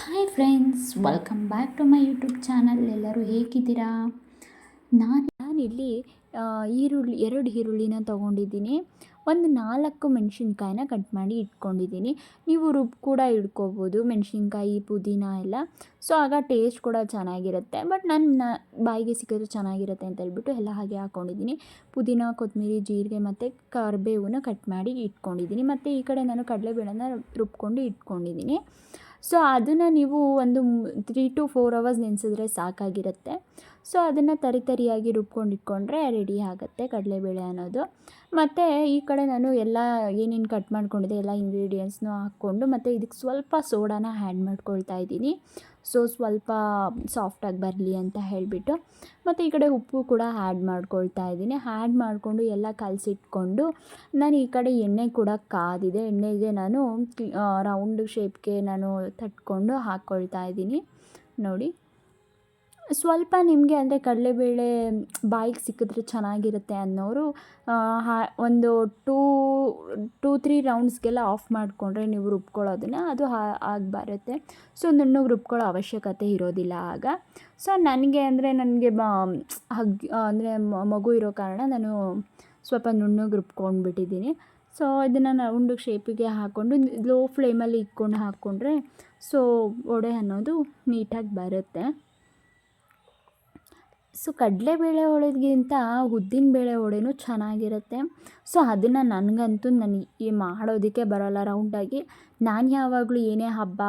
Hi friends, welcome back to my YouTube channel. ಎಲ್ಲರೂ ಹೇಗಿದ್ದೀರಾ? ನಾನಿಲ್ಲಿ ಎರಡು ಈರುಳ್ಳಿನ ತೊಗೊಂಡಿದ್ದೀನಿ. ಒಂದು 4 ಮೆಣಸಿನ್ಕಾಯಿನ ಕಟ್ ಮಾಡಿ ಇಟ್ಕೊಂಡಿದ್ದೀನಿ. ನೀವು ಕೂಡ ಇಟ್ಕೋಬೋದು, ಮೆಣಸಿನ್ಕಾಯಿ, ಪುದೀನ ಎಲ್ಲ. ಸೊ ಆಗ ಟೇಸ್ಟ್ ಕೂಡ ಚೆನ್ನಾಗಿರುತ್ತೆ. ಬಟ್ ನನ್ನ ಬಾಯಿಗೆ ಸಿಕ್ಕಿದ್ರೆ ಚೆನ್ನಾಗಿರುತ್ತೆ ಅಂತ ಹೇಳ್ಬಿಟ್ಟು ಎಲ್ಲ ಹಾಗೆ ಹಾಕ್ಕೊಂಡಿದ್ದೀನಿ. ಪುದೀನ, ಕೊತ್ತಂಬರಿ, ಜೀರಿಗೆ ಮತ್ತು ಕರಿಬೇವನ್ನ ಕಟ್ ಮಾಡಿ ಇಟ್ಕೊಂಡಿದ್ದೀನಿ. ಮತ್ತು ಈ ಕಡೆ ನಾನು ಕಡಲೆಬೇಳೆನ ರುಬ್ಕೊಂಡು ಇಟ್ಕೊಂಡಿದ್ದೀನಿ. ಸೊ ಅದನ್ನು ನೀವು ಒಂದು 3 to 4 ಅವರ್ಸ್ ನೆನೆಸಿದ್ರೆ ಸಾಕಾಗಿರುತ್ತೆ. ಸೊ ಅದನ್ನು ತರಿಯಾಗಿ ರುಬ್ಕೊಂಡು ಇಟ್ಕೊಂಡ್ರೆ ರೆಡಿ ಆಗುತ್ತೆ ಕಡಲೆಬೇಳೆ ಅನ್ನೋದು. ಮತ್ತು ಈ ಕಡೆ ನಾನು ಎಲ್ಲ ಏನೇನು ಕಟ್ ಮಾಡ್ಕೊಂಡಿದ್ದೆ ಎಲ್ಲ ಇಂಗ್ರೀಡಿಯೆಂಟ್ಸ್ನೂ ಹಾಕ್ಕೊಂಡು, ಮತ್ತು ಇದಕ್ಕೆ ಸ್ವಲ್ಪ ಸೋಡಾನ ಆ್ಯಡ್ ಮಾಡ್ಕೊಳ್ತಾ ಇದ್ದೀನಿ. ಸೊ ಸ್ವಲ್ಪ ಸಾಫ್ಟಾಗಿ ಬರಲಿ ಅಂತ ಹೇಳಿಬಿಟ್ಟು. ಮತ್ತು ಈ ಕಡೆ ಉಪ್ಪು ಕೂಡ ಆ್ಯಡ್ ಮಾಡ್ಕೊಳ್ತಾ ಇದ್ದೀನಿ. ಆ್ಯಡ್ ಮಾಡಿಕೊಂಡು ಎಲ್ಲ ಕಲಸಿಟ್ಕೊಂಡು, ನಾನು ಈ ಕಡೆ ಎಣ್ಣೆ ಕೂಡ ಕಾದಿದೆ. ಎಣ್ಣೆಗೆ ನಾನು ರೌಂಡ್ ಶೇಪ್ಗೆ ನಾನು ತಟ್ಕೊಂಡು ಹಾಕ್ಕೊಳ್ತಾ ಇದ್ದೀನಿ. ನೋಡಿ, ಸ್ವಲ್ಪ ನಿಮಗೆ ಅಂದರೆ ಕಡಲೆಬೇಳೆ ಬಾಯಿಗೆ ಸಿಕ್ಕಿದ್ರೆ ಚೆನ್ನಾಗಿರುತ್ತೆ ಅನ್ನೋರು ಒಂದು 2-3 ರೌಂಡ್ಸ್ಗೆಲ್ಲ ಆಫ್ ಮಾಡಿಕೊಂಡ್ರೆ ನೀವು ರುಬ್ಕೊಳ್ಳೋದನ್ನು ಅದು ಆಗಿ ಬರುತ್ತೆ. ಸೊ ನುಣ್ಣಗೆ ರುಬ್ಕೊಳ್ಳೋ ಅವಶ್ಯಕತೆ ಇರೋದಿಲ್ಲ ಆಗ. ಸೊ ನನಗೆ ಅಂದರೆ ಮಗು ಇರೋ ಕಾರಣ ನಾನು ಸ್ವಲ್ಪ ನುಣ್ಣಗೆ ರುಬ್ಕೊಂಡ್ಬಿಟ್ಟಿದ್ದೀನಿ. ಸೊ ಇದನ್ನು ರೌಂಡ್ ಶೇಪಿಗೆ ಹಾಕ್ಕೊಂಡು ಲೋ ಫ್ಲೇಮಲ್ಲಿ ಇಟ್ಕೊಂಡು ಹಾಕ್ಕೊಂಡ್ರೆ ಸೊ ವಡೆ ಅನ್ನೋದು ನೀಟಾಗಿ ಬರುತ್ತೆ. ಸೊ ಕಡಲೆಬೇಳೆ ವಡೆಗಿಂತ ಉದ್ದಿನಬೇಳೆ ವಡೆನೂ ಚೆನ್ನಾಗಿರುತ್ತೆ. ಸೊ ಅದನ್ನು ನನಗಂತೂ ಮಾಡೋದಕ್ಕೆ ಬರೋಲ್ಲ ರೌಂಡಾಗಿ. ನಾನು ಯಾವಾಗಲೂ ಏನೇ ಹಬ್ಬ,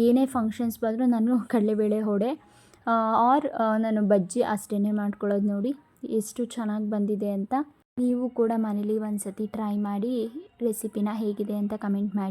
ಏನೇ ಫಂಕ್ಷನ್ಸ್ ಬಂದರೂ ನಾನು ಕಡಲೆಬೇಳೆ ವಡೆ ನಾನು ಬಜ್ಜಿ ಅಷ್ಟೇ ಮಾಡ್ಕೊಳ್ಳೋದು. ನೋಡಿ ಎಷ್ಟು ಚೆನ್ನಾಗಿ ಬಂದಿದೆ ಅಂತ. ನೀವು ಕೂಡ ಮನೇಲಿ ಒಂದು ಸತಿ ಟ್ರೈ ಮಾಡಿ ರೆಸಿಪಿನ ಹೇಗಿದೆ ಅಂತ ಕಮೆಂಟ್ ಮಾಡಿ.